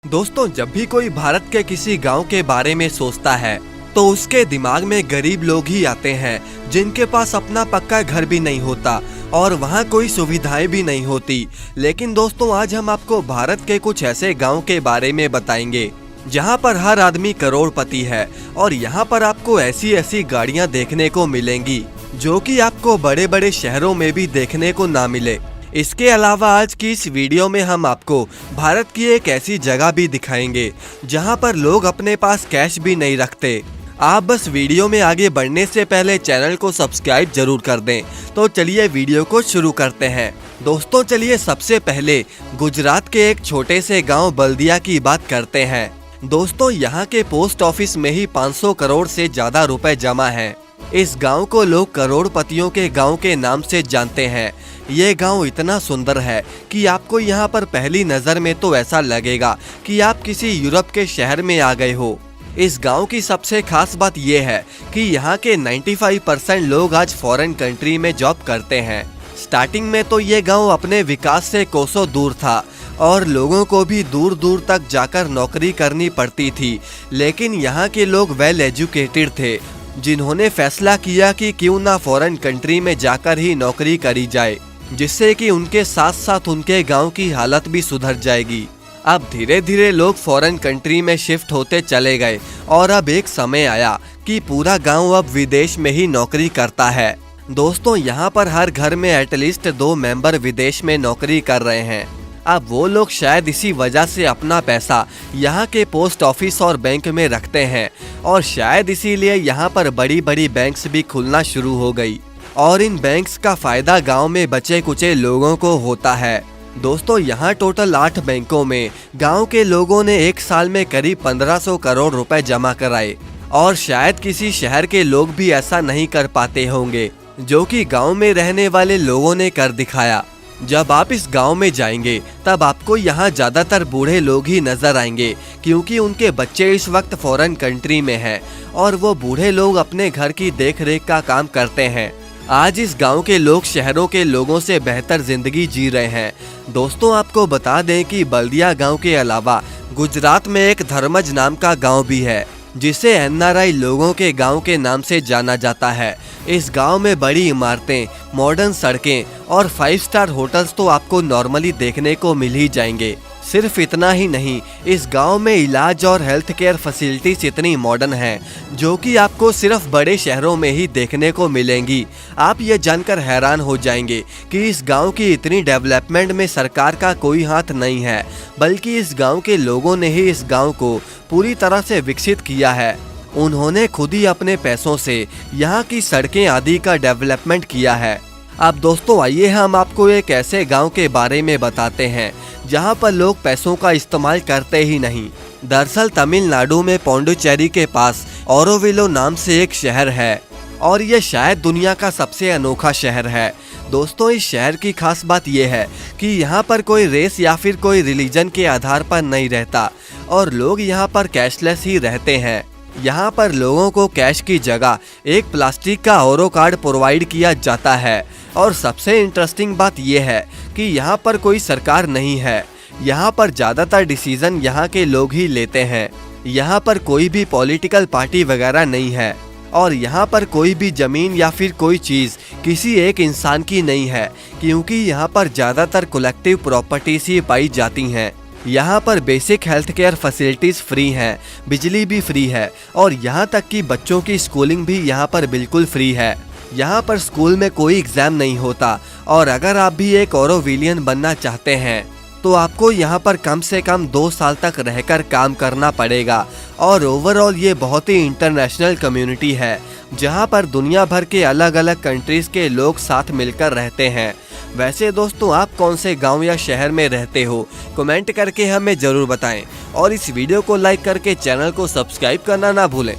दोस्तों, जब भी कोई भारत के किसी गांव के बारे में सोचता है तो उसके दिमाग में गरीब लोग ही आते हैं जिनके पास अपना पक्का घर भी नहीं होता और वहाँ कोई सुविधाएं भी नहीं होती। लेकिन दोस्तों, आज हम आपको भारत के कुछ ऐसे गांव के बारे में बताएंगे जहाँ पर हर आदमी करोड़पति है और यहाँ पर आपको ऐसी ऐसी गाड़ियाँ देखने को मिलेंगी जो कि आपको बड़े बड़े शहरों में भी देखने को ना मिले। इसके अलावा आज की इस वीडियो में हम आपको भारत की एक ऐसी जगह भी दिखाएंगे जहां पर लोग अपने पास कैश भी नहीं रखते। आप बस वीडियो में आगे बढ़ने से पहले चैनल को सब्सक्राइब जरूर कर दें। तो चलिए वीडियो को शुरू करते हैं। दोस्तों, चलिए सबसे पहले गुजरात के एक छोटे से गाँव बल्दिया की बात करते हैं। दोस्तों, यहाँ के पोस्ट ऑफिस में ही 500 करोड़ से ज्यादा रुपए जमा है। इस गांव को लोग करोड़पतियों के गांव के नाम से जानते हैं। ये गांव इतना सुंदर है कि आपको यहाँ पर पहली नज़र में तो ऐसा लगेगा कि आप किसी यूरोप के शहर में आ गए हो। इस गांव की सबसे खास बात यह है कि यहाँ के 95% लोग आज फॉरेन कंट्री में जॉब करते हैं। स्टार्टिंग में तो ये गांव अपने विकास से कोसों दूर था और लोगों को भी दूर दूर तक जाकर नौकरी करनी पड़ती थी, लेकिन यहाँ के लोग वेल एजुकेटेड थे जिन्होंने फैसला किया कि क्यों ना फॉरेन कंट्री में जाकर ही नौकरी करी जाए, जिससे कि उनके साथ साथ उनके गांव की हालत भी सुधर जाएगी। अब धीरे धीरे लोग फॉरेन कंट्री में शिफ्ट होते चले गए और अब एक समय आया कि पूरा गांव अब विदेश में ही नौकरी करता है। दोस्तों, यहाँ पर हर घर में एटलीस्ट 2 मेंबर विदेश में नौकरी कर रहे हैं। अब वो लोग शायद इसी वजह से अपना पैसा यहाँ के पोस्ट ऑफिस और बैंक में रखते हैं और शायद इसीलिए यहाँ पर बड़ी बड़ी बैंक्स भी खुलना शुरू हो गई और इन बैंक्स का फायदा गांव में बचे कुचे लोगों को होता है। दोस्तों, यहाँ टोटल 8 बैंकों में गांव के लोगों ने एक साल में करीब 1500 करोड़ रुपए जमा कराए और शायद किसी शहर के लोग भी ऐसा नहीं कर पाते होंगे जो कि गांव में रहने वाले लोगों ने कर दिखाया। जब आप इस गांव में जाएंगे तब आपको यहाँ ज्यादातर बूढ़े लोग ही नजर आएंगे क्योंकि उनके बच्चे इस वक्त फॉरेन कंट्री में हैं और वो बूढ़े लोग अपने घर की देखरेख का काम करते हैं। आज इस गांव के लोग शहरों के लोगों से बेहतर जिंदगी जी रहे हैं। दोस्तों, आपको बता दें कि बल्दिया गांव के अलावा गुजरात में एक धर्मज नाम का गांव भी है जिसे NRI लोगों के गांव के नाम से जाना जाता है। इस गांव में बड़ी इमारतें, मॉडर्न सड़कें और 5 स्टार होटल्स तो आपको नॉर्मली देखने को मिल ही जाएंगे। सिर्फ इतना ही नहीं, इस गांव में इलाज और हेल्थ केयर फैसिलिटीज इतनी मॉडर्न हैं जो कि आपको सिर्फ बड़े शहरों में ही देखने को मिलेंगी। आप ये जानकर हैरान हो जाएंगे कि इस गांव की इतनी डेवलपमेंट में सरकार का कोई हाथ नहीं है, बल्कि इस गांव के लोगों ने ही इस गांव को पूरी तरह से विकसित किया है। उन्होंने खुद ही अपने पैसों से यहाँ की सड़कें आदि का डेवलपमेंट किया है। अब दोस्तों, आइए हम आपको एक ऐसे गांव के बारे में बताते हैं जहां पर लोग पैसों का इस्तेमाल करते ही नहीं। दरअसल तमिलनाडु में पौंडुचेरी के पास ओरोविलो नाम से एक शहर है और ये शायद दुनिया का सबसे अनोखा शहर है। दोस्तों, इस शहर की खास बात यह है कि यहाँ पर कोई रेस या फिर कोई रिलीजन के आधार पर नहीं रहता और लोग यहाँ पर कैशलेस ही रहते हैं। यहाँ पर लोगों को कैश की जगह एक प्लास्टिक का ओरो कार्ड प्रोवाइड किया जाता है और सबसे इंटरेस्टिंग बात यह है कि यहाँ पर कोई सरकार नहीं है। यहाँ पर ज़्यादातर डिसीजन यहाँ के लोग ही लेते हैं। यहाँ पर कोई भी पॉलिटिकल पार्टी वगैरह नहीं है और यहाँ पर कोई भी ज़मीन या फिर कोई चीज़ किसी एक इंसान की नहीं है क्योंकि यहाँ पर ज़्यादातर कलेक्टिव प्रॉपर्टीज ही पाई जाती हैं। यहाँ पर basic health care facilities free हैं, बिजली भी फ्री है और यहाँ तक कि बच्चों की स्कूलिंग भी यहाँ पर बिल्कुल फ्री है। यहाँ पर स्कूल में कोई एग्ज़ाम नहीं होता और अगर आप भी एक ओरोविलियन बनना चाहते हैं तो आपको यहाँ पर कम से कम 2 साल तक रहकर काम करना पड़ेगा। और ओवरऑल ये बहुत ही इंटरनेशनल कम्युनिटी है जहाँ पर दुनिया भर के अलग अलग कंट्रीज़ के लोग साथ मिलकर रहते हैं। वैसे दोस्तों, आप कौन से गांव या शहर में रहते हो, कमेंट करके हमें ज़रूर बताएं और इस वीडियो को लाइक करके चैनल को सब्सक्राइब करना ना भूलें।